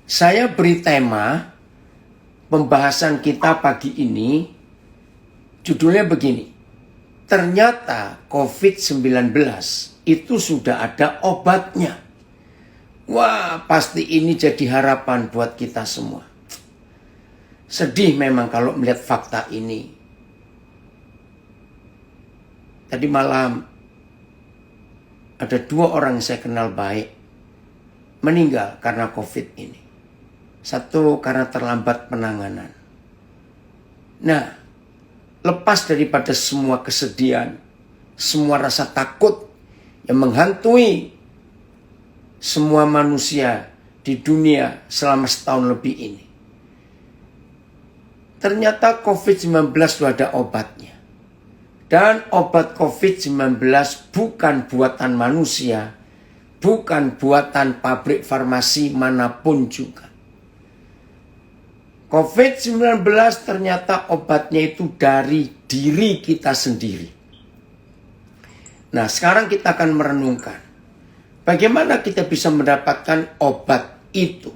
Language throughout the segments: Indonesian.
Saya beri tema pembahasan kita pagi ini, judulnya begini. Ternyata COVID-19 itu sudah ada obatnya. Wah, pasti ini jadi harapan buat kita semua. Sedih memang kalau melihat fakta ini. Tadi malam ada 2 orang yang saya kenal baik meninggal karena COVID ini. 1 karena terlambat penanganan. Nah, lepas daripada semua kesedihan, semua rasa takut yang menghantui semua manusia di dunia selama setahun lebih ini. Ternyata COVID-19 sudah ada obatnya. Dan obat COVID-19 bukan buatan manusia, bukan buatan pabrik farmasi manapun juga. COVID-19 ternyata obatnya itu dari diri kita sendiri. Nah, sekarang kita akan merenungkan bagaimana kita bisa mendapatkan obat itu.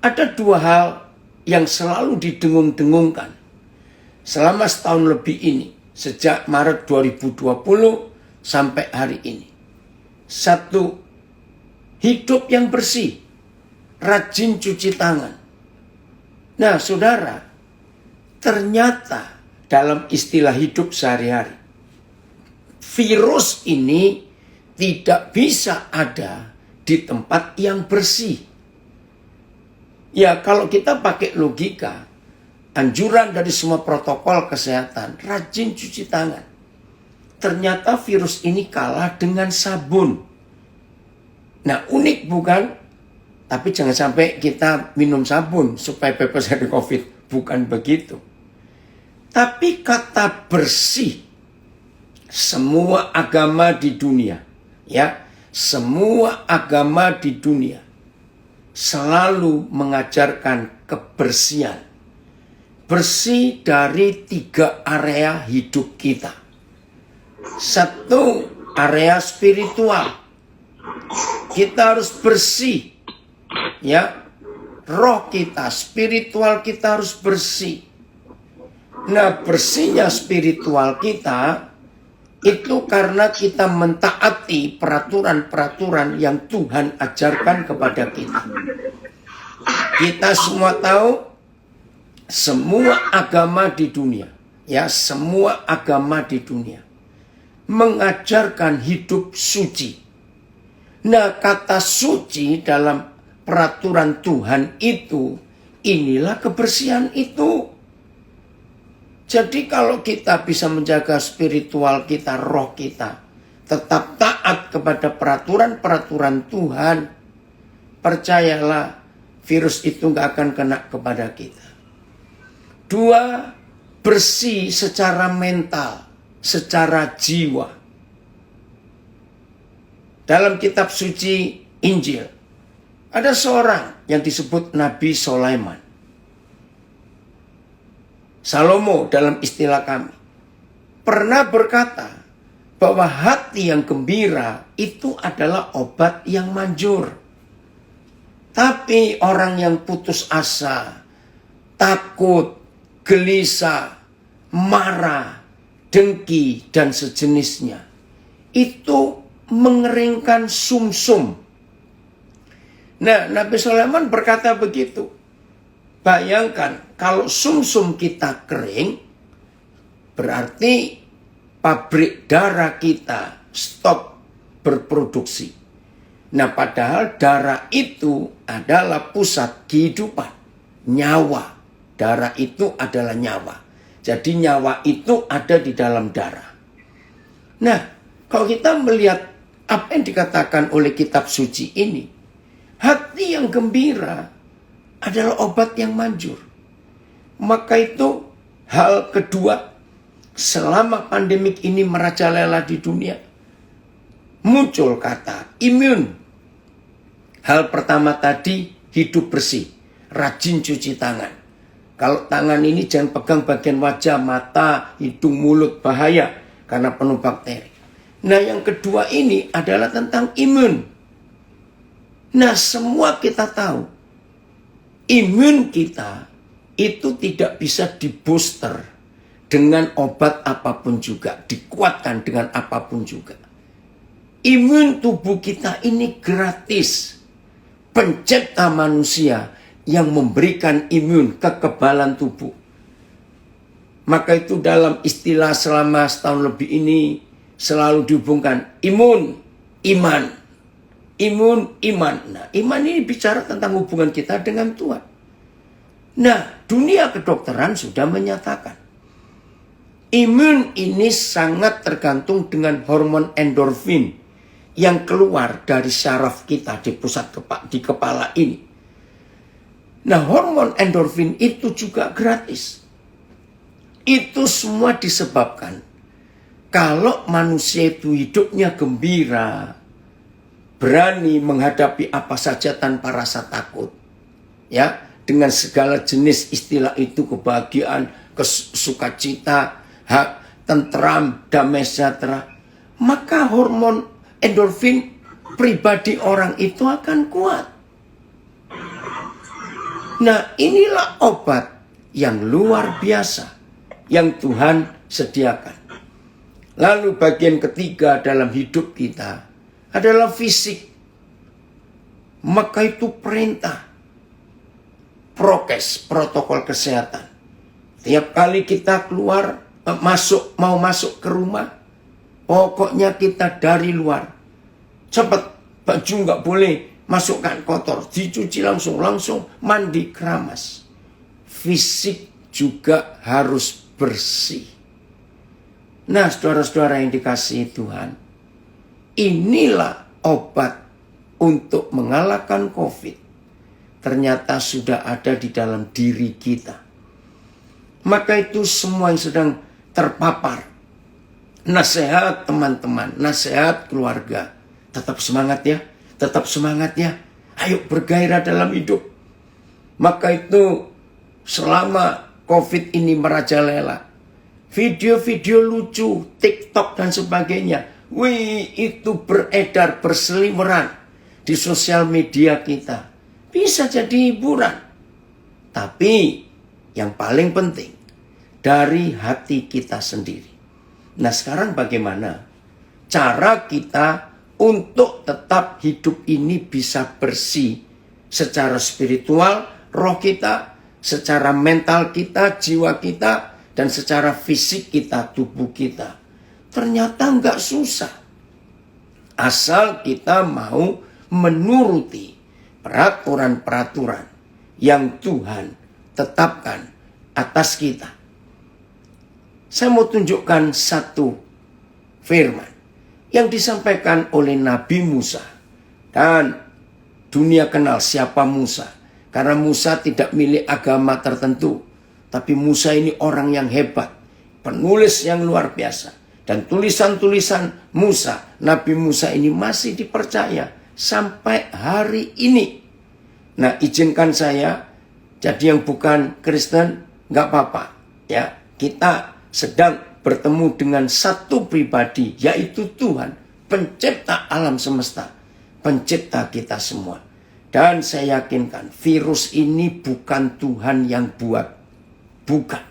Ada 2 hal yang selalu didengung-dengungkan selama setahun lebih ini, sejak Maret 2020 sampai hari ini. 1, hidup yang bersih, rajin cuci tangan. Nah, saudara, ternyata dalam istilah hidup sehari-hari, virus ini tidak bisa ada di tempat yang bersih. Ya, kalau kita pakai logika, anjuran dari semua protokol kesehatan, rajin cuci tangan. Ternyata virus ini kalah dengan sabun. Nah, unik bukan? Tapi jangan sampai kita minum sabun supaya bebas dari COVID. Bukan begitu. Tapi kata bersih, semua agama di dunia, ya, semua agama di dunia selalu mengajarkan kebersihan. Bersih dari 3 area hidup kita. 1, area spiritual. Kita harus bersih. Ya, roh kita, spiritual kita harus bersih. Nah, bersihnya spiritual kita itu karena kita mentaati peraturan-peraturan yang Tuhan ajarkan kepada kita. Kita semua tahu, semua agama di dunia, ya, semua agama di dunia mengajarkan hidup suci. Nah, kata suci dalam peraturan Tuhan itu, inilah kebersihan itu. Jadi kalau kita bisa menjaga spiritual kita, roh kita, tetap taat kepada peraturan-peraturan Tuhan, percayalah virus itu gak akan kena kepada kita. 2, bersih secara mental, secara jiwa. Dalam kitab suci Injil, ada seorang yang disebut Nabi Sulaiman. Salomo dalam istilah kami pernah berkata bahwa hati yang gembira itu adalah obat yang manjur. Tapi orang yang putus asa, takut, gelisah, marah, dengki, dan sejenisnya, itu mengeringkan sumsum. Nah, Nabi Sulaiman berkata begitu. Bayangkan kalau sumsum kita kering, berarti pabrik darah kita stop berproduksi. Nah, padahal darah itu adalah pusat kehidupan, nyawa. Darah itu adalah nyawa. Jadi nyawa itu ada di dalam darah. Nah, kalau kita melihat apa yang dikatakan oleh kitab suci ini, hati yang gembira adalah obat yang manjur. Maka itu hal kedua, selama pandemik ini merajalela di dunia, muncul kata imun. Hal pertama tadi, hidup bersih, rajin cuci tangan. Kalau tangan ini jangan pegang bagian wajah, mata, hidung, mulut, bahaya karena penuh bakteri. Nah, yang kedua ini adalah tentang imun. Nah, semua kita tahu, imun kita itu tidak bisa dibooster dengan obat apapun juga, dikuatkan dengan apapun juga. Imun tubuh kita ini gratis. Pencipta manusia yang memberikan imun, kekebalan tubuh. Maka itu dalam istilah selama setahun lebih ini selalu dihubungkan imun, iman. Imun, iman. Nah, iman ini bicara tentang hubungan kita dengan Tuhan. Nah, dunia kedokteran sudah menyatakan imun ini sangat tergantung dengan hormon endorfin yang keluar dari syaraf kita di pusat di kepala ini. Nah, hormon endorfin itu juga gratis. Itu semua disebabkan kalau manusia itu hidupnya gembira, berani menghadapi apa saja tanpa rasa takut. Ya, dengan segala jenis istilah itu, kebahagiaan, sukacita, tentram, damai sejahtera, maka hormon endorfin pribadi orang itu akan kuat. Nah, inilah obat yang luar biasa yang Tuhan sediakan. Lalu bagian ketiga dalam hidup kita adalah fisik. Maka itu perintah, prokes, protokol kesehatan. Tiap kali kita keluar, mau masuk ke rumah, pokoknya kita dari luar. Cepat, baju nggak boleh masukkan kotor, dicuci langsung mandi keramas. Fisik juga harus bersih. Nah, saudara-saudara yang dikasihi Tuhan, inilah obat untuk mengalahkan COVID. Ternyata sudah ada di dalam diri kita. Maka itu semua yang sedang terpapar, nasihat teman-teman, nasihat keluarga, tetap semangat ya, tetap semangat ya. Ayo bergairah dalam hidup. Maka itu selama COVID ini merajalela, video-video lucu, TikTok dan sebagainya, itu beredar berseliweran di sosial media kita. Bisa jadi hiburan. Tapi yang paling penting dari hati kita sendiri. Nah, sekarang bagaimana cara kita untuk tetap hidup ini bisa bersih secara spiritual, roh kita, secara mental kita, jiwa kita, dan secara fisik kita, tubuh kita. Ternyata nggak susah. Asal kita mau menuruti peraturan-peraturan yang Tuhan tetapkan atas kita. Saya mau tunjukkan satu firman yang disampaikan oleh Nabi Musa. Dan dunia kenal siapa Musa. Karena Musa tidak milik agama tertentu. Tapi Musa ini orang yang hebat. Penulis yang luar biasa. Dan tulisan-tulisan Musa, Nabi Musa ini masih dipercaya sampai hari ini. Nah, izinkan saya, jadi yang bukan Kristen, nggak apa-apa. Ya, kita sedang bertemu dengan satu pribadi, yaitu Tuhan, pencipta alam semesta, pencipta kita semua. Dan saya yakinkan virus ini bukan Tuhan yang buat. Bukan.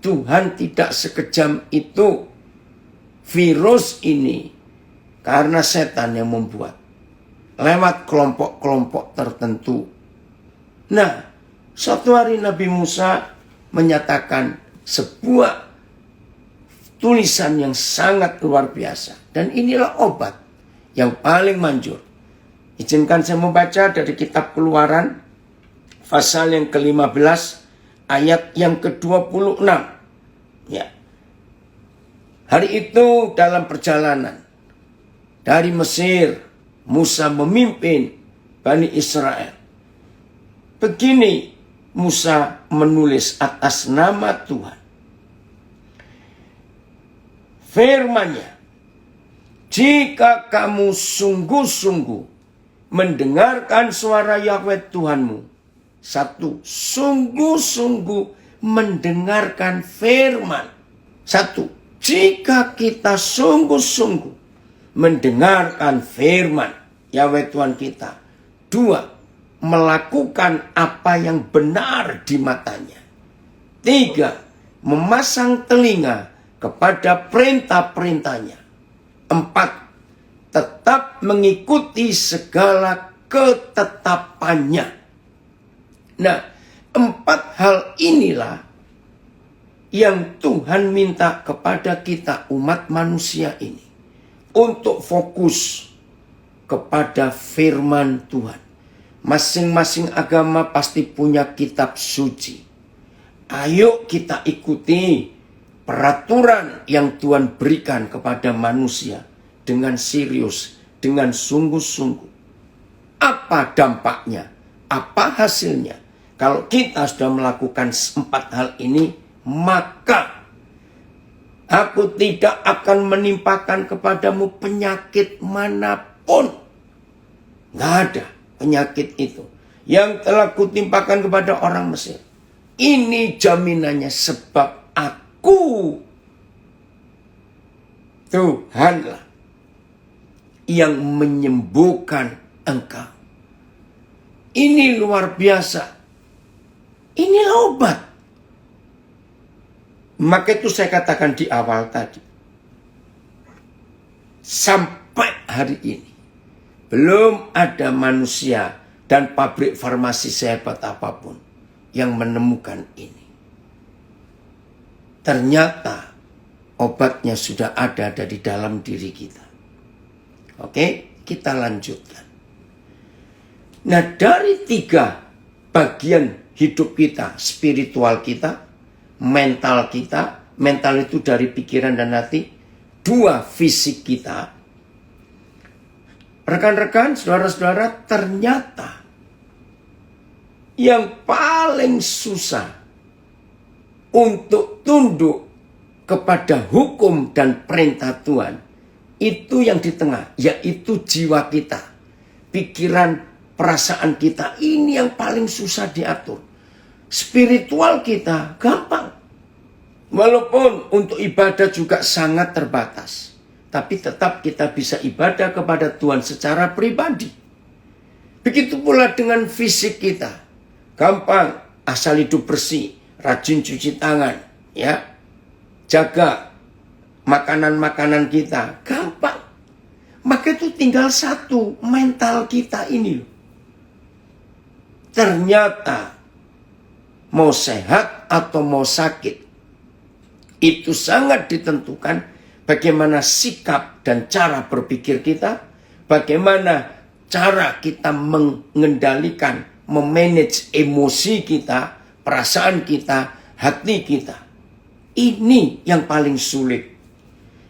Tuhan tidak sekejam itu. Virus ini karena setan yang membuat. Lewat kelompok-kelompok tertentu. Nah, suatu hari Nabi Musa menyatakan sebuah tulisan yang sangat luar biasa. Dan inilah obat yang paling manjur. Izinkan saya membaca dari kitab Keluaran, pasal yang ke-15, ayat yang ke-26. Ya. Hari itu dalam perjalanan dari Mesir, Musa memimpin Bani Israel. Begini Musa menulis atas nama Tuhan. Firman-Nya, jika kamu sungguh-sungguh mendengarkan suara Yahweh Tuhanmu. Satu, sungguh-sungguh mendengarkan firman. Satu, jika kita sungguh-sungguh mendengarkan firman Yahweh Tuhan kita, 2, melakukan apa yang benar di matanya. 3, memasang telinga kepada perintah-perintahnya. 4, tetap mengikuti segala ketetapannya. Nah, 4 hal inilah yang Tuhan minta kepada kita umat manusia ini untuk fokus kepada firman Tuhan. Masing-masing agama pasti punya kitab suci. Ayo kita ikuti peraturan yang Tuhan berikan kepada manusia dengan serius, dengan sungguh-sungguh. Apa dampaknya? Apa hasilnya? Kalau kita sudah melakukan 4 hal ini, maka aku tidak akan menimpakan kepadamu penyakit manapun. Nggak ada penyakit itu yang telah kutimpakan kepada orang Mesir. Ini jaminannya, sebab aku Tuhanlah yang menyembuhkan engkau. Ini luar biasa. Inilah obat. Maka itu saya katakan di awal tadi. Sampai hari ini belum ada manusia dan pabrik farmasi sehebat apapun yang menemukan ini. Ternyata obatnya sudah ada di dalam diri kita. Oke, kita lanjutkan. Nah, dari 3 bagian hidup kita, spiritual kita, mental kita, mental itu dari pikiran dan hati, 2 fisik kita. Rekan-rekan, saudara-saudara, ternyata yang paling susah untuk tunduk kepada hukum dan perintah Tuhan itu yang di tengah, yaitu jiwa kita, pikiran, perasaan kita. Ini yang paling susah diatur. Spiritual kita gampang. Walaupun untuk ibadah juga sangat terbatas, tapi tetap kita bisa ibadah kepada Tuhan secara pribadi. Begitu pula dengan fisik kita. Gampang, asal hidup bersih, rajin cuci tangan, ya. Jaga makanan-makanan kita, gampang. Maka itu tinggal 1, mental kita ini loh. Ternyata mau sehat atau mau sakit, itu sangat ditentukan bagaimana sikap dan cara berpikir kita, bagaimana cara kita mengendalikan, memanage emosi kita, perasaan kita, hati kita. Ini yang paling sulit.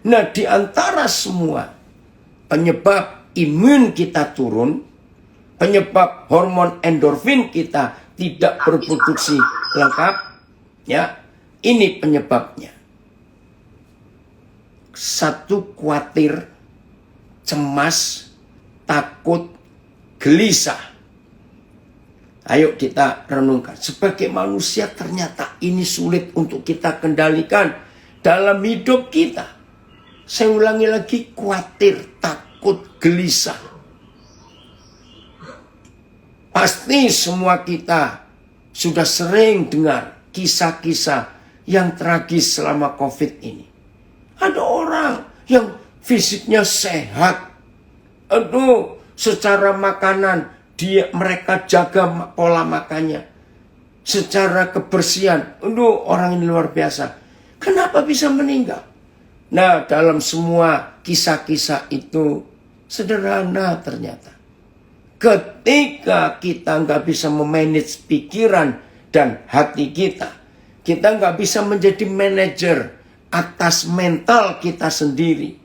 Nah, di antara semua penyebab imun kita turun, penyebab hormon endorfin kita tidak berproduksi lengkap, ya, ini penyebabnya. 1, khawatir, cemas, takut, gelisah. Ayo kita renungkan. Sebagai manusia ternyata ini sulit untuk kita kendalikan dalam hidup kita. Saya ulangi lagi, khawatir, takut, gelisah. Pasti semua kita sudah sering dengar kisah-kisah yang tragis selama COVID ini. Ada orang yang fisiknya sehat. Aduh, secara makanan mereka jaga pola makannya. Secara kebersihan, aduh, orang ini luar biasa. Kenapa bisa meninggal? Nah, dalam semua kisah-kisah itu sederhana ternyata. Ketika kita nggak bisa memanage pikiran dan hati kita, kita nggak bisa menjadi manajer atas mental kita sendiri,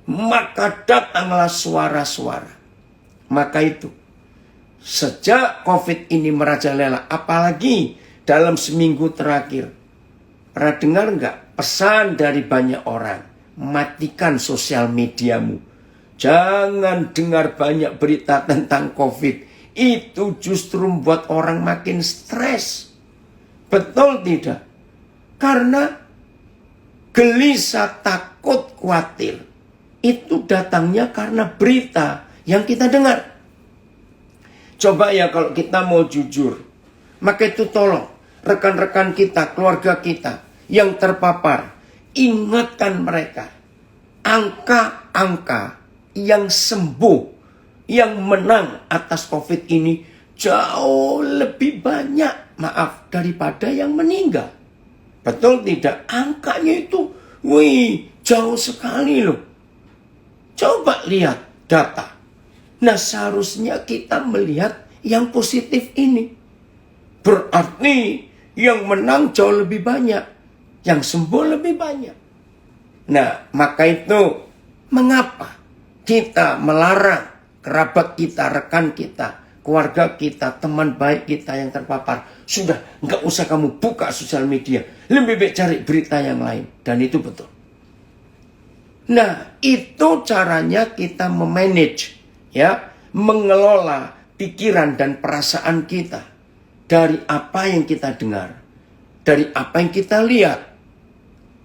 maka datanglah suara-suara. Maka itu, sejak COVID ini merajalela, apalagi dalam seminggu terakhir, pernah dengar nggak pesan dari banyak orang? Matikan sosial mediamu. Jangan dengar banyak berita tentang COVID. Itu justru membuat orang makin stres. Betul tidak? Karena gelisah, takut, khawatir, itu datangnya karena berita yang kita dengar. Coba ya kalau kita mau jujur. Maka itu tolong rekan-rekan kita, keluarga kita yang terpapar, ingatkan mereka. Angka-angka yang sembuh, yang menang atas COVID ini jauh lebih banyak, maaf, daripada yang meninggal. Betul tidak? Angkanya itu, jauh sekali loh. Coba lihat data. Nah, seharusnya kita melihat yang positif ini. Berarti yang menang jauh lebih banyak, yang sembuh lebih banyak. Nah, maka itu mengapa kita melarang kerabat kita, rekan kita, keluarga kita, teman baik kita yang terpapar? Sudah, nggak usah kamu buka sosial media. Lebih baik cari berita yang lain. Dan itu betul. Nah, itu caranya kita memanage, ya, mengelola pikiran dan perasaan kita dari apa yang kita dengar, dari apa yang kita lihat.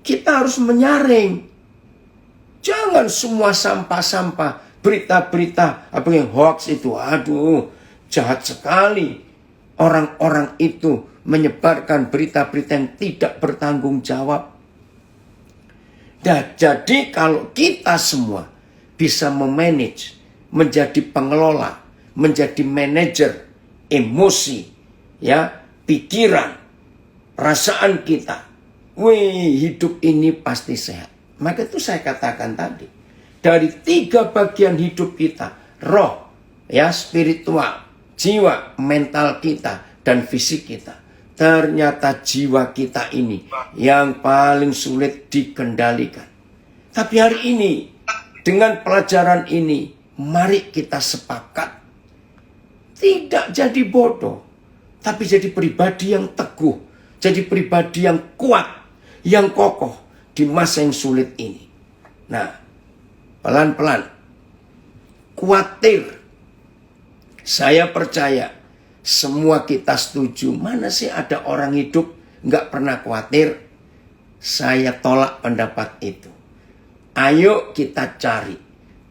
Kita harus menyaring. Jangan semua sampah-sampah, berita-berita apa yang hoax itu. Aduh, jahat sekali. Orang-orang itu menyebarkan berita-berita yang tidak bertanggung jawab. Nah, jadi kalau kita semua bisa memanage, menjadi pengelola, menjadi manajer emosi, ya, pikiran, perasaan kita, hidup ini pasti sehat. Maka itu saya katakan tadi, dari 3 bagian hidup kita, roh, ya, spiritual, jiwa, mental kita, dan fisik kita. Ternyata jiwa kita ini yang paling sulit dikendalikan. Tapi hari ini, dengan pelajaran ini, mari kita sepakat. Tidak jadi bodoh, tapi jadi pribadi yang teguh. Jadi pribadi yang kuat, yang kokoh di masa yang sulit ini. Nah, pelan-pelan. Khawatir. Saya percaya semua kita setuju. Mana sih ada orang hidup nggak pernah khawatir? Saya tolak pendapat itu. Ayo kita cari.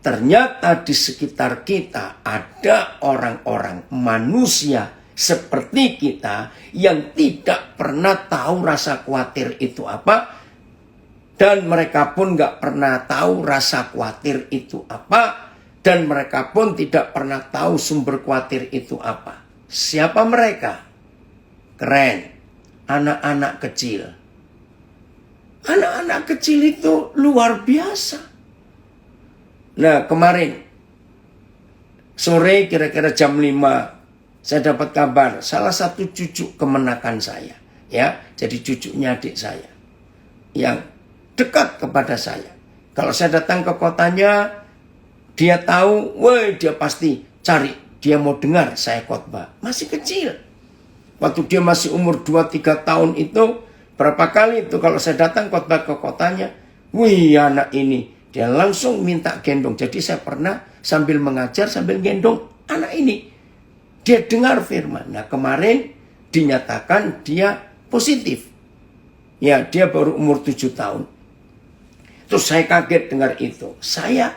Ternyata di sekitar kita ada orang-orang, manusia seperti kita yang tidak pernah tahu rasa khawatir itu apa. Dan mereka pun nggak pernah tahu rasa khawatir itu apa. Dan mereka pun tidak pernah tahu sumber khawatir itu apa. Siapa mereka? Keren. Anak-anak kecil. Anak-anak kecil itu luar biasa. Nah, kemarin sore kira-kira jam 5 saya dapat kabar salah satu cucu kemenakan saya, ya. Jadi cucunya adik saya yang dekat kepada saya. Kalau saya datang ke kotanya, dia tahu, dia pasti cari. Dia mau dengar saya khotbah. Masih kecil. Waktu dia masih umur 2-3 tahun itu, berapa kali itu kalau saya datang khotbah ke kotanya, anak ini. Dia langsung minta gendong. Jadi saya pernah sambil mengajar, sambil gendong anak ini. Dia dengar firman. Nah, kemarin dinyatakan dia positif. Ya, dia baru umur 7 tahun. Terus saya kaget dengar itu. Saya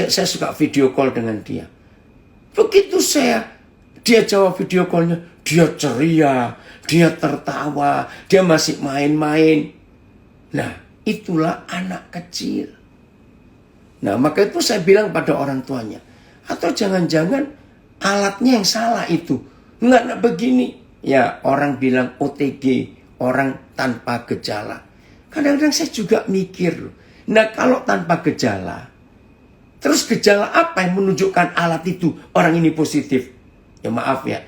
suka video call dengan dia. Begitu dia jawab video callnya, dia ceria, dia tertawa, dia masih main-main. Nah, itulah anak kecil. Nah, maka itu saya bilang pada orang tuanya, atau jangan-jangan alatnya yang salah itu. Enggak begini. Ya, orang bilang OTG, orang tanpa gejala. Kadang-kadang saya juga mikir loh. Nah, kalau tanpa gejala, terus gejala apa yang menunjukkan alat itu orang ini positif? Ya maaf ya,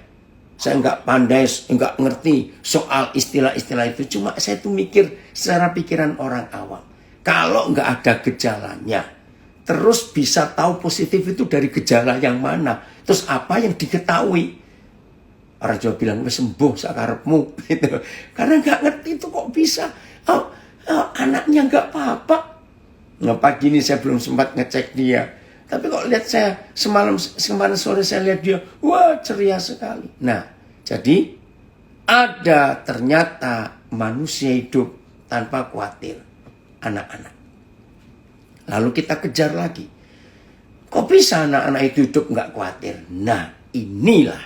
saya nggak pandai, nggak ngerti soal istilah-istilah itu. Cuma saya tuh mikir secara pikiran orang awam. Kalau nggak ada gejalanya, terus bisa tahu positif itu dari gejala yang mana? Terus apa yang diketahui? Orang Jawa bilang, sembuh sakarepmu. Gitu. Karena nggak ngerti itu kok bisa. Anaknya nggak apa-apa. Nah, pagi ini saya belum sempat ngecek dia. Tapi kok lihat saya semalam sore saya lihat dia, ceria sekali. Nah, jadi ada ternyata manusia hidup tanpa khawatir, anak-anak. Lalu kita kejar lagi. Kok bisa anak-anak itu hidup nggak khawatir? Nah, inilah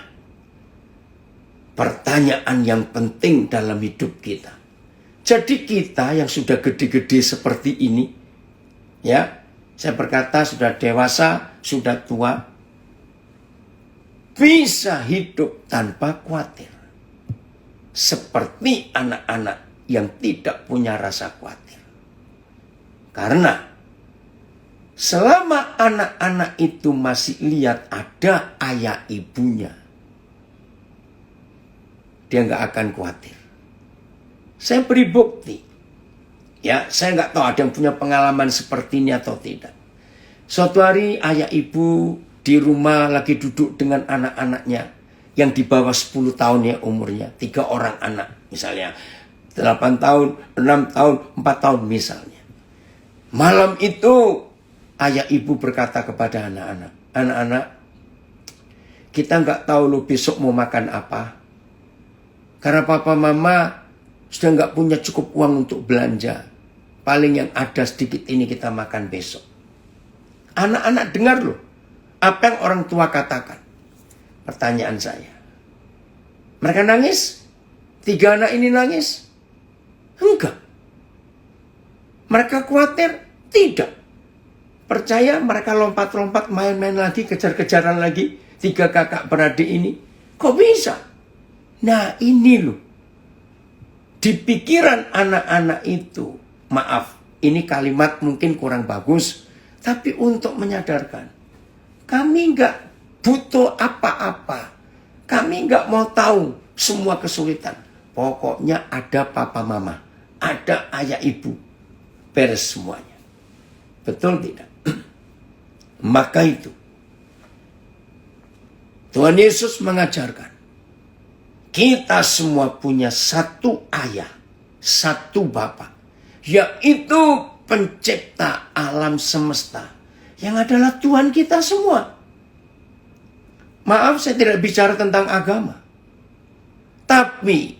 pertanyaan yang penting dalam hidup kita. Jadi kita yang sudah gede-gede seperti ini, ya, saya berkata sudah dewasa, sudah tua, bisa hidup tanpa khawatir. Seperti anak-anak yang tidak punya rasa khawatir. Karena selama anak-anak itu masih lihat ada ayah ibunya, dia nggak akan khawatir. Saya beri bukti. Ya, saya nggak tahu ada yang punya pengalaman seperti ini atau tidak. Suatu hari ayah ibu di rumah lagi duduk dengan anak-anaknya yang di bawah 10 tahun ya umurnya. 3 orang anak misalnya. 8 tahun, 6 tahun, 4 tahun misalnya. Malam itu ayah ibu berkata kepada anak-anak, anak-anak, kita nggak tahu lo besok mau makan apa. Karena papa mama sudah nggak punya cukup uang untuk belanja. Paling yang ada sedikit ini kita makan besok. Anak-anak dengar loh apa yang orang tua katakan. Pertanyaan saya, mereka nangis? 3 anak ini nangis? Enggak. Mereka khawatir? Tidak. Percaya mereka lompat-lompat, main-main lagi, kejar-kejaran lagi. 3 kakak beradik ini. Kok bisa? Nah ini loh. Di pikiran anak-anak itu, maaf, ini kalimat mungkin kurang bagus, tapi untuk menyadarkan, kami nggak butuh apa-apa, kami nggak mau tahu semua kesulitan. Pokoknya ada papa mama, ada ayah ibu, beres semuanya. Betul tidak? Maka itu, Tuhan Yesus mengajarkan, kita semua punya satu ayah, satu bapa, yaitu pencipta alam semesta, yang adalah Tuhan kita semua. Maaf, saya tidak bicara tentang agama. Tapi,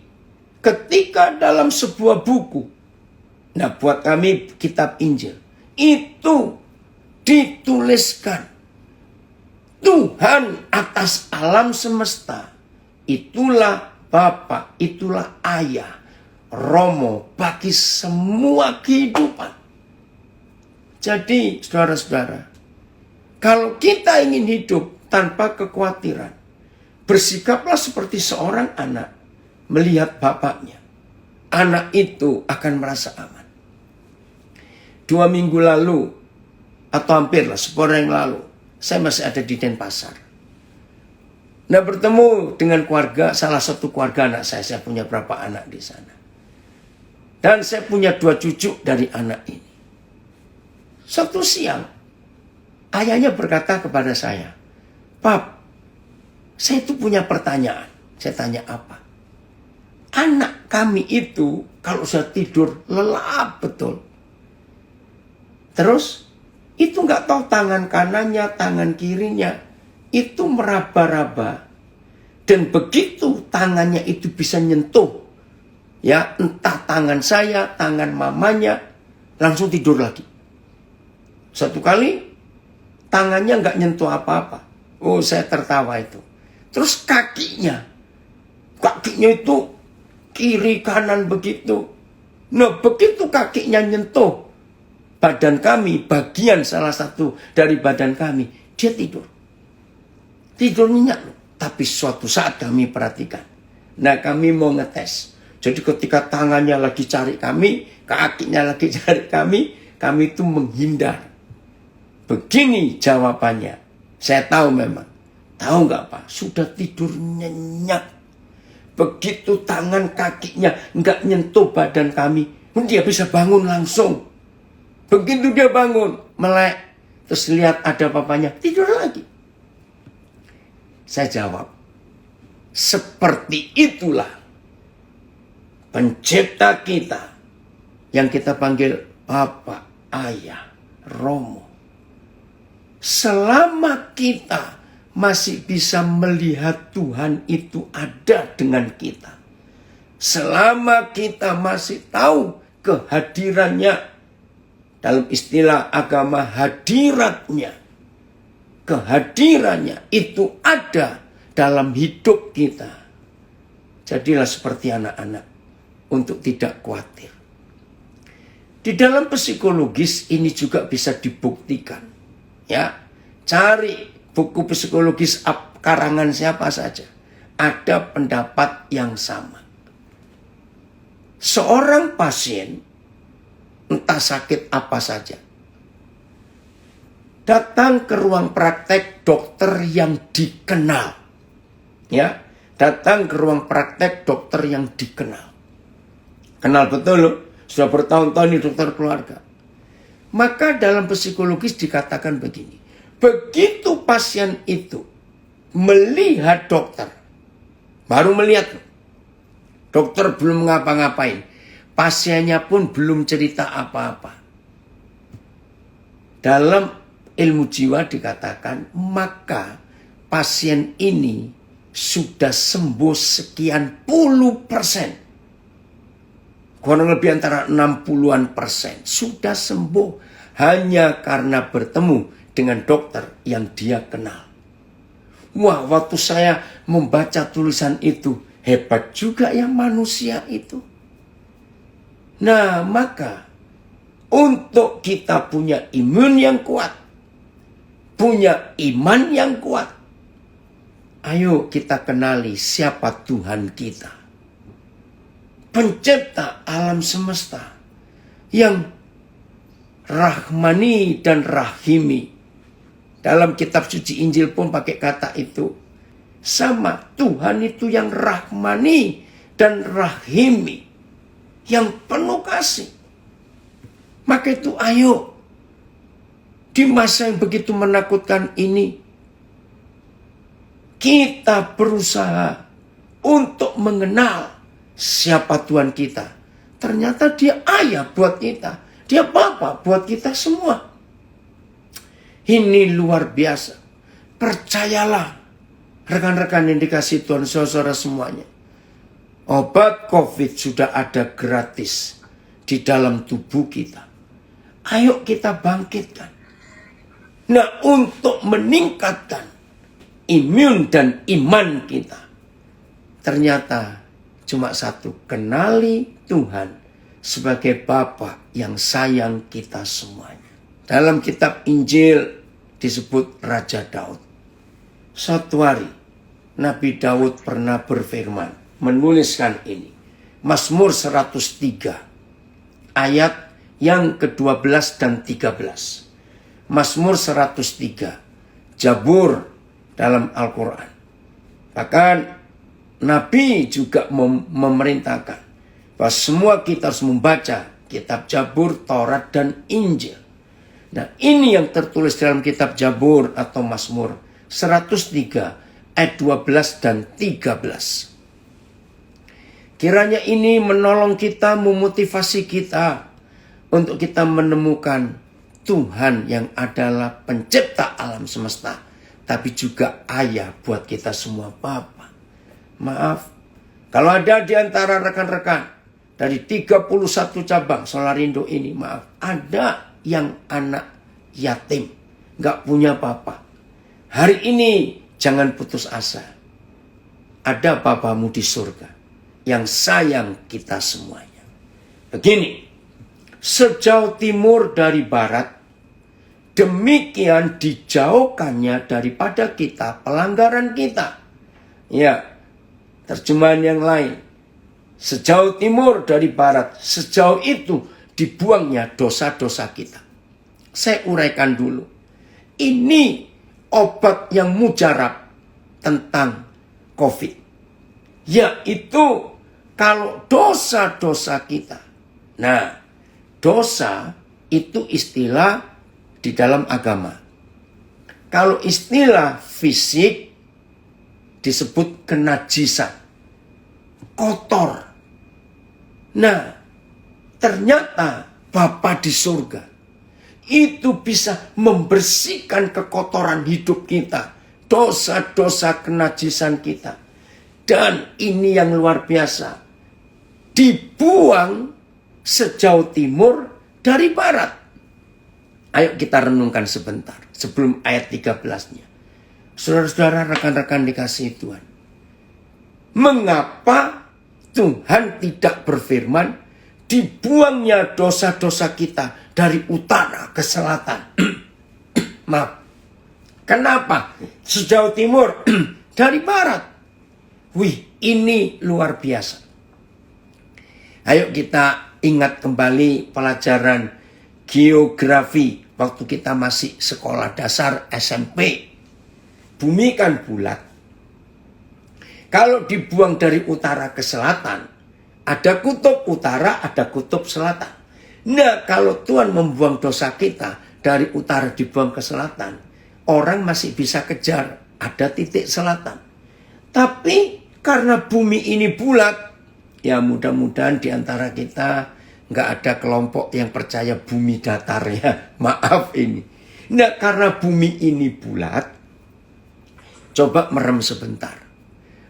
ketika dalam sebuah buku, nah buat kami kitab Injil, itu dituliskan, Tuhan atas alam semesta, itulah Bapa, itulah Ayah, Romo bagi semua kehidupan. Jadi, saudara-saudara, kalau kita ingin hidup tanpa kekhawatiran, bersikaplah seperti seorang anak melihat bapaknya. Anak itu akan merasa aman. 2 minggu lalu, atau hampirlah 10 hari yang lalu, saya masih ada di Denpasar. Nah, bertemu dengan keluarga, salah satu keluarga anak saya punya berapa anak di sana. Dan saya punya 2 cucu dari anak ini. Suatu siang, ayahnya berkata kepada saya, Pap, saya itu punya pertanyaan. Saya tanya apa? Anak kami itu kalau sudah tidur lelap betul. Terus, itu nggak tahu tangan kanannya, tangan kirinya, itu meraba-raba. Dan begitu tangannya itu bisa nyentuh, ya entah tangan saya, tangan mamanya, langsung tidur lagi. Satu kali, tangannya nggak nyentuh apa-apa. Oh, saya tertawa itu. Terus kakinya itu kiri kanan begitu. Nah, begitu kakinya nyentuh badan kami, bagian salah satu dari badan kami, dia tidur. Tidur nyenyak loh. Tapi suatu saat kami perhatikan. Nah, kami mau ngetes. Jadi ketika tangannya lagi cari kami, kakinya lagi cari kami itu menghindar. Begini jawabannya. Saya tahu memang. Tahu nggak Pak? Sudah tidur nyenyak. Begitu tangan kakinya nggak nyentuh badan kami, dia bisa bangun langsung. Begitu dia bangun, melek. Terus lihat ada papanya, tidur lagi. Saya jawab, seperti itulah pencipta kita yang kita panggil Bapa, Ayah, Romo. Selama kita masih bisa melihat Tuhan itu ada dengan kita, selama kita masih tahu kehadirannya, dalam istilah agama hadiratnya, kehadirannya itu ada dalam hidup kita, jadilah seperti anak-anak untuk tidak khawatir. Di dalam psikologis ini juga bisa dibuktikan. Ya, cari buku psikologis karangan siapa saja, ada pendapat yang sama. Seorang pasien, entah sakit apa saja, datang ke ruang praktek dokter yang dikenal. Ya, datang ke ruang praktek dokter yang dikenal. Kenal betul loh. Sudah bertahun-tahun ini dokter keluarga. Maka dalam psikologis dikatakan begini. Begitu pasien itu melihat dokter. Baru melihat. Dokter belum ngapa-ngapain. Pasiennya pun belum cerita apa-apa. Dalam ilmu jiwa dikatakan, maka pasien ini sudah sembuh sekian puluh persen. Kurang lebih antara 60-an% sudah sembuh hanya karena bertemu dengan dokter yang dia kenal. Wah, waktu saya membaca tulisan itu, hebat juga ya manusia itu. Nah, maka untuk kita punya imun yang kuat, punya iman yang kuat, ayo kita kenali siapa Tuhan kita. Pencipta alam semesta yang rahmani dan rahimi. Dalam kitab suci Injil pun pakai kata itu. Sama, Tuhan itu yang rahmani dan rahimi. Yang penuh kasih. Maka itu ayo. Di masa yang begitu menakutkan ini, kita berusaha untuk mengenal siapa Tuhan kita. Ternyata dia ayah buat kita. Dia bapa buat kita semua. Ini luar biasa. Percayalah. Rekan-rekan yang dikasih Tuhan, saudara semuanya. Obat COVID sudah ada gratis di dalam tubuh kita. Ayo kita bangkitkan. Nah, untuk meningkatkan imun dan iman kita. Ternyata cuma satu, kenali Tuhan sebagai Bapa yang sayang kita semuanya. Dalam kitab Injil disebut Raja Daud. Suatu hari Nabi Daud pernah berfirman, menuliskan ini. Mazmur 103 ayat yang ke-12 dan 13. Mazmur 103, Jabur dalam Al-Quran. Bahkan Nabi juga memerintahkan bahwa semua kita harus membaca kitab Jabur, Taurat, dan Injil. Nah, ini yang tertulis dalam kitab Jabur atau Mazmur 103 ayat 12 dan 13. Kiranya ini menolong kita, memotivasi kita untuk kita menemukan Tuhan yang adalah pencipta alam semesta, tapi juga ayah buat kita semua, Bapa. Maaf, kalau ada di antara rekan-rekan dari 31 cabang Solarindo ini, maaf, ada yang anak yatim, gak punya papa. Hari ini jangan putus asa. Ada papamu di surga yang sayang kita semuanya. Begini, sejauh timur dari barat, demikian dijauhkannya daripada kita pelanggaran kita. Ya, terjemahan yang lain, sejauh timur dari barat, sejauh itu dibuangnya dosa-dosa kita. Saya uraikan dulu. Ini obat yang mujarab tentang COVID. Yaitu kalau dosa-dosa kita. Nah, dosa itu istilah di dalam agama. Kalau istilah fisik disebut kenajisan, kotor. Nah, ternyata Bapa di surga itu bisa membersihkan kekotoran hidup kita, dosa-dosa kenajisan kita. Dan ini yang luar biasa, dibuang sejauh timur dari barat. Ayo kita renungkan sebentar sebelum ayat 13-nya. Saudara-saudara, rekan-rekan dikasihi Tuhan. Mengapa Tuhan tidak berfirman, dibuangnya dosa-dosa kita dari utara ke selatan? Maaf. Kenapa? Sejauh timur dari barat. Wih, ini luar biasa. Ayo kita ingat kembali pelajaran geografi waktu kita masih sekolah dasar SMP. Bumi kan bulat. Kalau dibuang dari utara ke selatan, ada kutub utara, ada kutub selatan. Nah, kalau Tuhan membuang dosa kita dari utara dibuang ke selatan, orang masih bisa kejar, ada titik selatan. Tapi karena bumi ini bulat, ya mudah-mudahan di antara kita nggak ada kelompok yang percaya bumi datar ya. Maaf ini. Nah, karena bumi ini bulat, coba merem sebentar.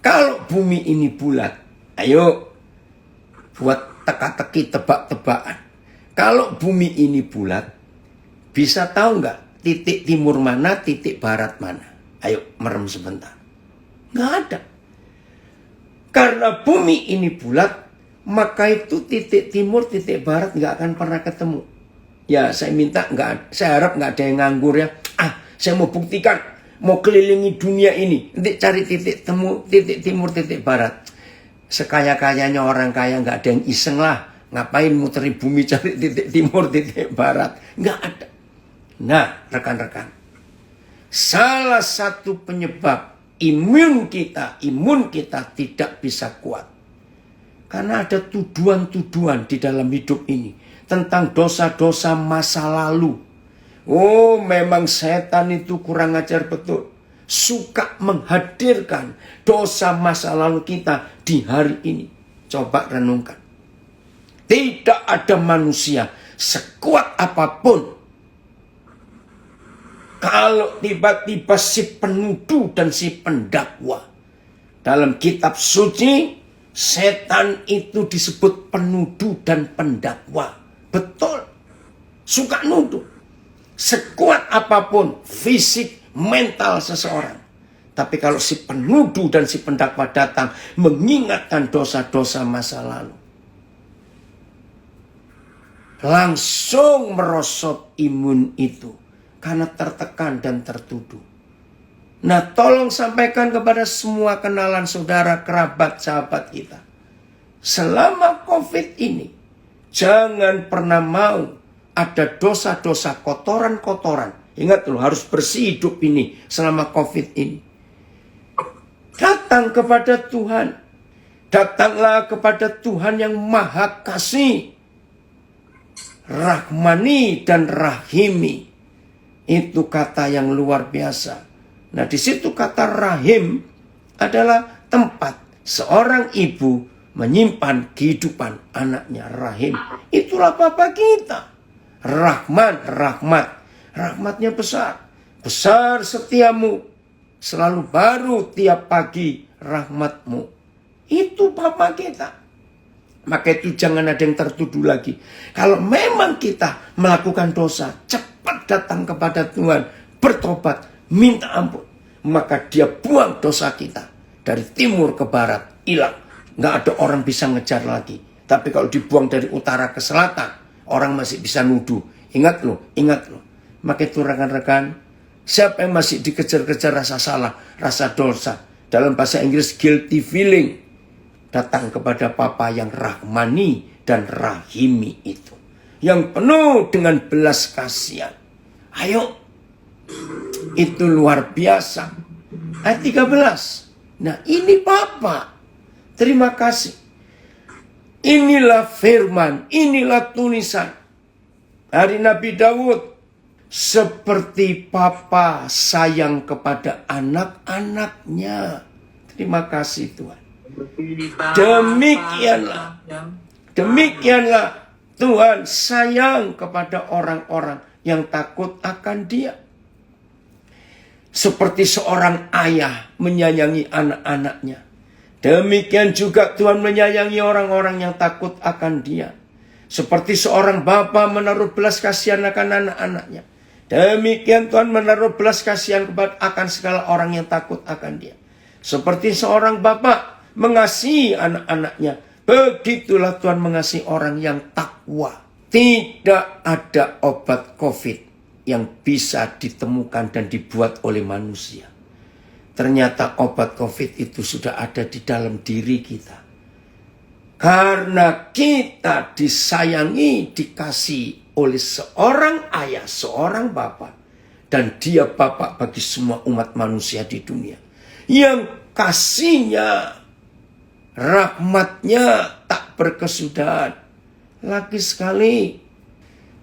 Kalau bumi ini bulat, ayo buat teka-teki tebak-tebakan. Kalau bumi ini bulat, bisa tahu nggak titik timur mana, titik barat mana? Ayo merem sebentar. Nggak ada. Karena bumi ini bulat, maka itu titik timur, titik barat nggak akan pernah ketemu. Ya saya minta, saya harap nggak ada yang nganggur ya. Saya mau buktikan. Mau kelilingi dunia ini, nanti cari titik temu, titik timur, titik barat. Sekaya-kayanya orang kaya nggak ada yang iseng lah. Ngapain muteri bumi cari titik timur, titik barat? Nggak ada. Nah, rekan-rekan, salah satu penyebab imun kita tidak bisa kuat. Karena ada tuduhan-tuduhan di dalam hidup ini tentang dosa-dosa masa lalu. Oh, memang setan itu kurang ajar betul. Suka menghadirkan dosa masa lalu kita di hari ini. Coba renungkan. Tidak ada manusia sekuat apapun, kalau tiba-tiba si penuduh dan si pendakwa. Dalam kitab suci, setan itu disebut penuduh dan pendakwa. Betul. Suka nuduh. Sekuat apapun fisik, mental seseorang. Tapi kalau si penuduh dan si pendakwa datang mengingatkan dosa-dosa masa lalu, langsung merosot imun itu. Karena tertekan dan tertuduh. Nah, tolong sampaikan kepada semua kenalan saudara, kerabat, sahabat kita. Selama COVID ini, jangan pernah mau ada dosa-dosa, kotoran-kotoran. Ingat loh, harus bersih hidup ini selama COVID ini. Datang kepada Tuhan. Datanglah kepada Tuhan yang Maha Kasih, Rahmani dan Rahimi. Itu kata yang luar biasa. Nah, di situ kata rahim adalah tempat seorang ibu menyimpan kehidupan anaknya. Rahim. Itulah Bapa kita. Rahman, rahmat. Rahmatnya besar. Besar setiamu. Selalu baru tiap pagi rahmatmu. Itu Bapa kita. Maka itu jangan ada yang tertuduh lagi. Kalau memang kita melakukan dosa, cepat datang kepada Tuhan. Bertobat, minta ampun. Maka dia buang dosa kita. Dari timur ke barat, hilang. Nggak ada orang bisa ngejar lagi. Tapi kalau dibuang dari utara ke selatan, orang masih bisa nuduh. Ingat loh. Maka itu rekan-rekan, siapa yang masih dikejar-kejar rasa salah, rasa dosa, dalam bahasa Inggris guilty feeling, datang kepada Bapa yang rahmani dan rahimi itu. Yang penuh dengan belas kasihan. Ayo. Itu luar biasa. Ayat 13. Nah, ini Bapa. Terima kasih. Inilah firman, inilah tulisan dari Nabi Daud. Seperti Bapa sayang kepada anak-anaknya. Terima kasih Tuhan. Demikianlah Tuhan sayang kepada orang-orang yang takut akan Dia. Seperti seorang ayah menyayangi anak-anaknya, demikian juga Tuhan menyayangi orang-orang yang takut akan Dia. Seperti seorang bapa menaruh belas kasihan akan anak-anaknya, Demikian Tuhan menaruh belas kasihan akan segala orang yang takut akan Dia. Seperti seorang bapak mengasihi anak-anaknya, begitulah Tuhan mengasihi orang yang takwa. Tidak ada obat COVID yang bisa ditemukan dan dibuat oleh manusia. Ternyata obat COVID itu sudah ada di dalam diri kita. Karena kita disayangi, dikasihi oleh seorang ayah, seorang bapak. Dan Dia bapak bagi semua umat manusia di dunia. Yang kasihnya, rahmatnya tak berkesudahan. Lagi sekali,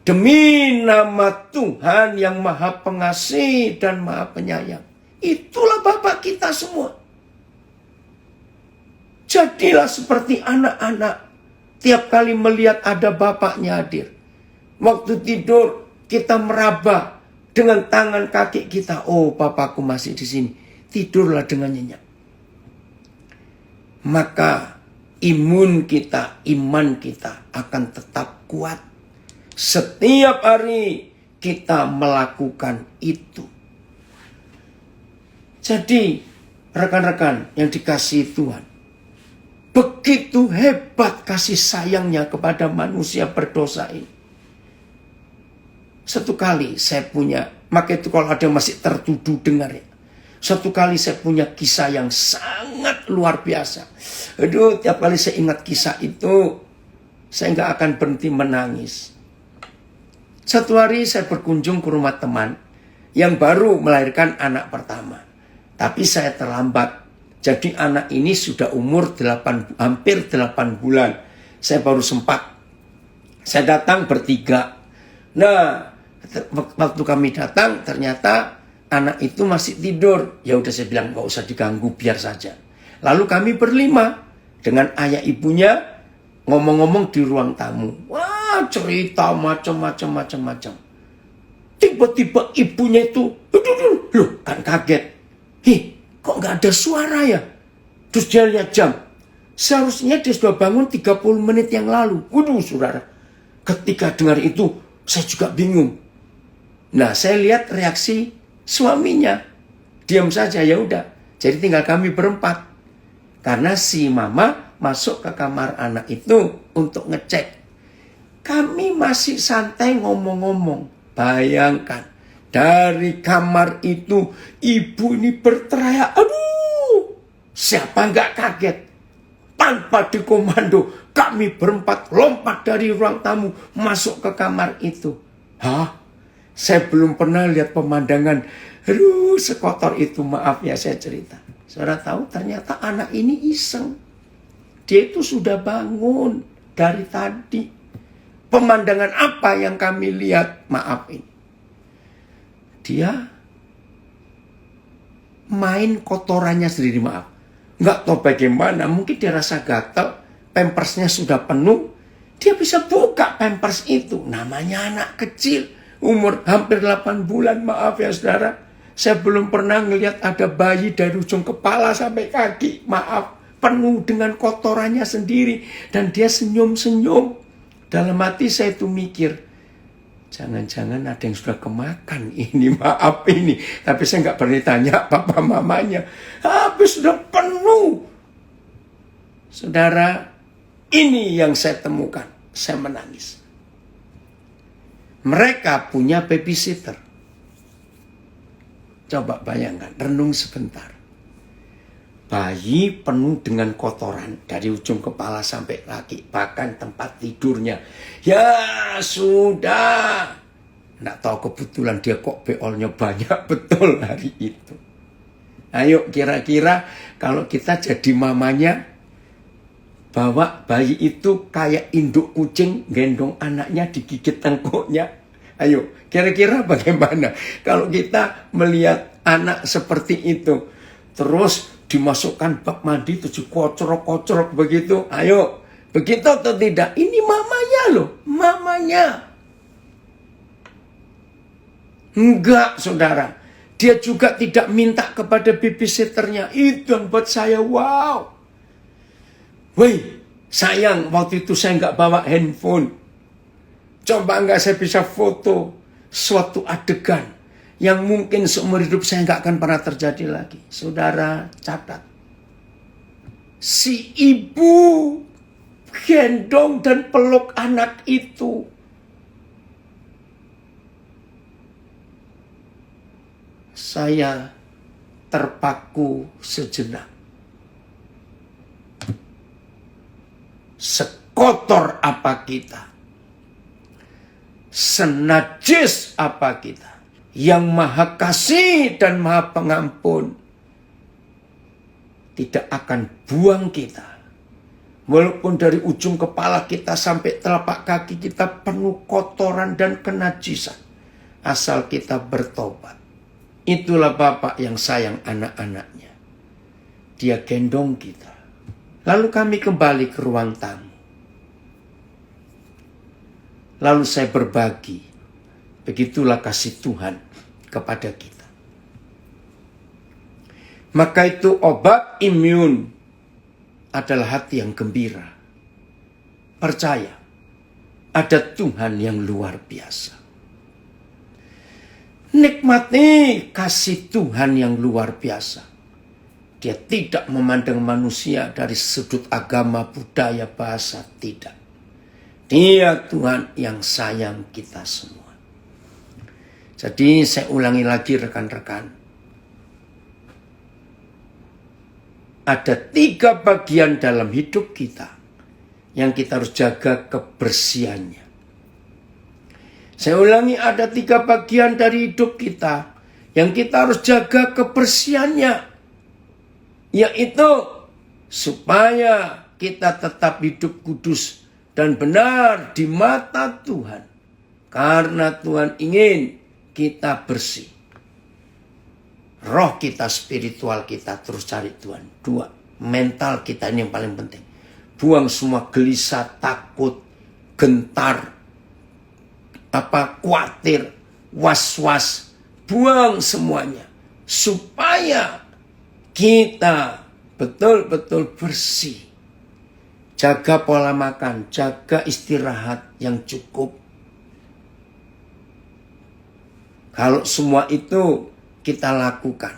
demi nama Tuhan yang maha pengasih dan maha penyayang. Itulah bapak kita semua. Jadilah seperti anak-anak. Tiap kali melihat ada bapaknya hadir. Waktu tidur kita meraba dengan tangan kaki kita. Oh, bapakku masih di sini. Tidurlah dengan nyenyak. Maka imun kita, iman kita akan tetap kuat. Setiap hari kita melakukan itu. Jadi rekan-rekan yang dikasihi Tuhan. Begitu hebat kasih sayangnya kepada manusia berdosa ini. Satu kali saya punya, maka itu kalau ada yang masih tertuduh dengar ya. Satu kali saya punya kisah yang sangat luar biasa. Aduh, tiap kali saya ingat kisah itu, saya nggak akan berhenti menangis. Satu hari saya berkunjung ke rumah teman yang baru melahirkan anak pertama. Tapi saya terlambat. Jadi anak ini sudah umur hampir 8 bulan. Saya baru sempat. Saya datang bertiga. Nah, waktu kami datang ternyata anak itu masih tidur. Ya udah saya bilang gak usah diganggu, biar saja. Lalu kami berlima dengan ayah ibunya ngomong-ngomong di ruang tamu. Wah, cerita macam-macam. Tiba-tiba ibunya itu, loh kan kaget. Kok gak ada suara ya? Terus dia lihat jam. Seharusnya dia sudah bangun 30 menit yang lalu. Waduh, saudara. Ketika dengar itu, saya juga bingung. Nah, saya lihat reaksi suaminya. Diam saja, ya udah. Jadi tinggal kami berempat. Karena si mama masuk ke kamar anak itu untuk ngecek. Kami masih santai ngomong-ngomong. Bayangkan. Dari kamar itu, ibu ini berteriak, aduh, siapa nggak kaget? Tanpa dikomando, kami berempat lompat dari ruang tamu, masuk ke kamar itu. Hah? Saya belum pernah lihat pemandangan, aduh, sekotor itu, maaf ya saya cerita. Saudara tahu, ternyata anak ini iseng. Dia itu sudah bangun dari tadi. Pemandangan apa yang kami lihat? Maaf ini. Dia main kotorannya sendiri, maaf. Nggak tahu bagaimana, mungkin dia rasa gatal, pampersnya sudah penuh. Dia bisa buka pampers itu. Namanya anak kecil, umur hampir 8 bulan, maaf ya saudara. Saya belum pernah ngelihat ada bayi dari ujung kepala sampai kaki, maaf. Penuh dengan kotorannya sendiri. Dan dia senyum-senyum. Dalam hati saya itu mikir, jangan-jangan ada yang sudah kemakan ini, maaf ini. Tapi saya nggak pernah tanya papa mamanya. Habis sudah penuh. Saudara, ini yang saya temukan. Saya menangis. Mereka punya babysitter. Coba bayangkan, renung sebentar. Bayi penuh dengan kotoran dari ujung kepala sampai kaki, bahkan tempat tidurnya. Ya sudah. Nggak tahu kebetulan dia kok beolnya banyak betul hari itu. Ayo kira-kira kalau kita jadi mamanya, bawa bayi itu kayak induk kucing gendong anaknya digigit tengkuknya. Ayo kira-kira bagaimana kalau kita melihat anak seperti itu. Terus dimasukkan bak mandi, terus kocorok-kocorok begitu. Ayo, begitu atau tidak? Ini mamanya loh, mamanya. Enggak, saudara. Dia juga tidak minta kepada babysitternya. Itu yang buat saya wow. Woi, sayang, waktu itu saya nggak bawa handphone. Coba nggak saya bisa foto. suatu adegan yang mungkin seumur hidup saya nggak akan pernah terjadi lagi. Saudara catat. Si ibu gendong dan peluk anak itu. Saya terpaku sejenak. Sekotor apa kita, senajis apa kita, yang maha kasih dan maha pengampun tidak akan buang kita. Walaupun dari ujung kepala kita sampai telapak kaki kita penuh kotoran dan kenajisan, asal kita bertobat. Itulah Bapak yang sayang anak-anaknya. Dia gendong kita. Lalu kami kembali ke ruang tamu. Lalu saya berbagi. Begitulah kasih Tuhan kepada kita. Maka itu obat imun adalah hati yang gembira. Percaya, ada Tuhan yang luar biasa. Nikmati kasih Tuhan yang luar biasa. Dia tidak memandang manusia dari sudut agama, budaya, bahasa, tidak. Dia Tuhan yang sayang kita semua. Jadi saya ulangi lagi rekan-rekan. Ada 3 bagian dalam hidup kita yang kita harus jaga kebersihannya. Saya ulangi, ada 3 bagian dari hidup kita yang kita harus jaga kebersihannya. Yaitu supaya kita tetap hidup kudus dan benar di mata Tuhan. Karena Tuhan ingin kita bersih. Roh kita, spiritual kita terus cari Tuhan. 2, mental kita ini yang paling penting. Buang semua gelisah, takut, gentar, khawatir, was-was. Buang semuanya. Supaya kita betul-betul bersih. Jaga pola makan, jaga istirahat yang cukup. Kalau semua itu kita lakukan,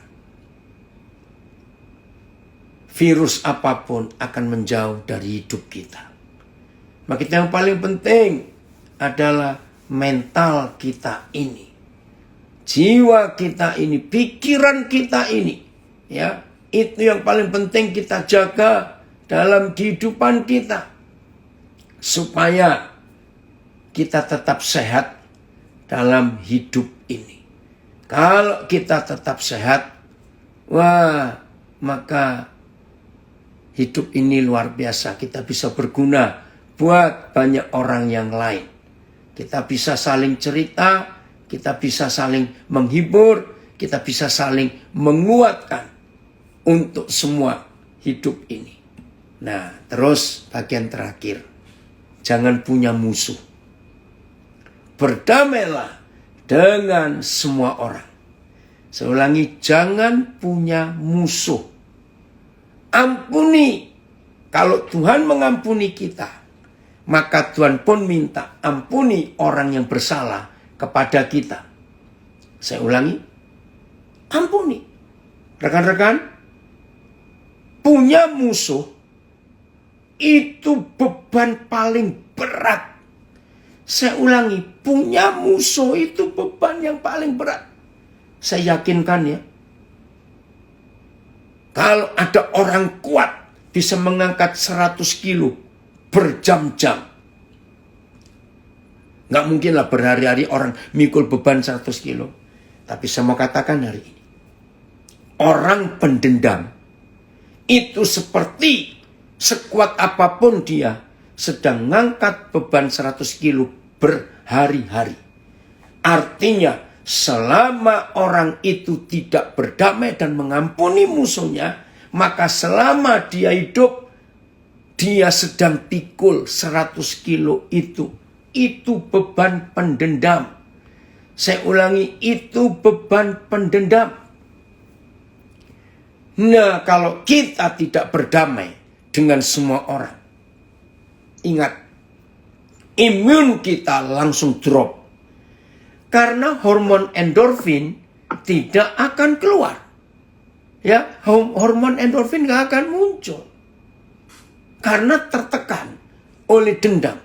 virus apapun akan menjauh dari hidup kita. Maka yang paling penting adalah mental kita ini, jiwa kita ini, pikiran kita ini, ya, itu yang paling penting kita jaga dalam kehidupan kita, supaya kita tetap sehat dalam hidup ini. Kalau kita tetap sehat, maka hidup ini luar biasa. Kita bisa berguna buat banyak orang yang lain. Kita bisa saling cerita, kita bisa saling menghibur, kita bisa saling menguatkan untuk semua hidup ini. Nah, terus bagian terakhir, jangan punya musuh. Berdamailah dengan semua orang. Saya ulangi, jangan punya musuh. Ampuni. Kalau Tuhan mengampuni kita, maka Tuhan pun minta ampuni orang yang bersalah kepada kita. Saya ulangi, ampuni. Rekan-rekan, punya musuh itu beban paling berat. Saya ulangi, punya musuh itu beban yang paling berat. Saya yakinkan ya, kalau ada orang kuat bisa mengangkat 100 kilo berjam-jam. Nggak mungkin lah berhari-hari orang mikul beban 100 kilo. Tapi saya mau katakan hari ini, orang pendendam itu seperti sekuat apapun dia sedang ngangkat beban 100 kilo berhari-hari. Artinya selama orang itu tidak berdamai dan mengampuni musuhnya, maka selama dia hidup, dia sedang pikul 100 kilo itu. Itu beban pendendam. Saya ulangi, itu beban pendendam. Nah, kalau kita tidak berdamai dengan semua orang, ingat, imun kita langsung drop. Karena hormon endorfin tidak akan keluar. Ya, hormon endorfin nggak akan muncul. Karena tertekan oleh dendam.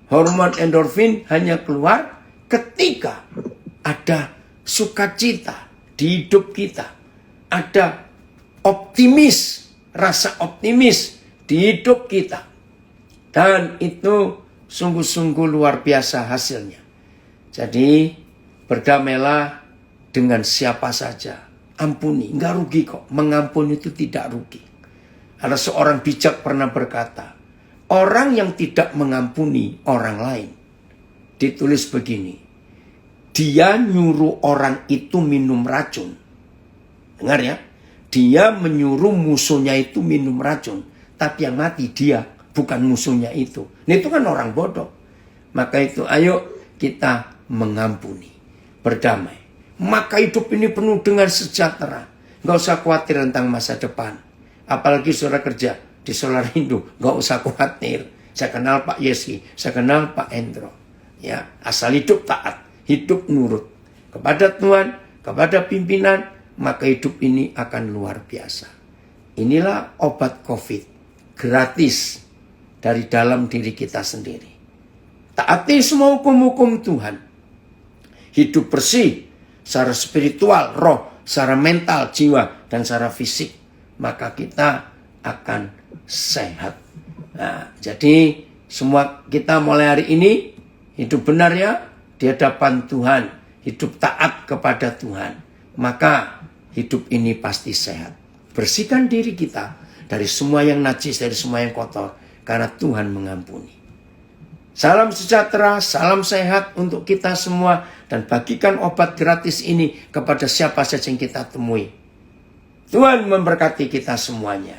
Hormon endorfin hanya keluar ketika ada sukacita di hidup kita. Ada rasa optimis di hidup kita. Dan itu sungguh-sungguh luar biasa hasilnya. Jadi berdamailah dengan siapa saja. Ampuni, nggak rugi kok. Mengampuni itu tidak rugi. Ada seorang bijak pernah berkata, orang yang tidak mengampuni orang lain, ditulis begini, dia nyuruh orang itu minum racun. Dengar ya, dia menyuruh musuhnya itu minum racun. Tapi yang mati dia, bukan musuhnya itu. Nah, itu kan orang bodoh. Maka itu ayo kita mengampuni, berdamai. Maka hidup ini penuh dengan sejahtera. Gak usah khawatir tentang masa depan. Apalagi saudara kerja di Solar Indo, gak usah khawatir. Saya kenal Pak Yeski, saya kenal Pak Endro. Ya, asal hidup taat, hidup nurut kepada Tuhan, kepada pimpinan, maka hidup ini akan luar biasa. Inilah obat COVID gratis dari dalam diri kita sendiri. Taati semua hukum-hukum Tuhan. Hidup bersih secara spiritual, roh, secara mental, jiwa, dan secara fisik. Maka kita akan sehat. Nah, jadi semua kita mulai hari ini hidup benar ya di hadapan Tuhan. Hidup taat kepada Tuhan. Maka hidup ini pasti sehat. Bersihkan diri kita dari semua yang najis, dari semua yang kotor. Karena Tuhan mengampuni. Salam sejahtera, salam sehat untuk kita semua. Dan bagikan obat gratis ini kepada siapa saja yang kita temui. Tuhan memberkati kita semuanya.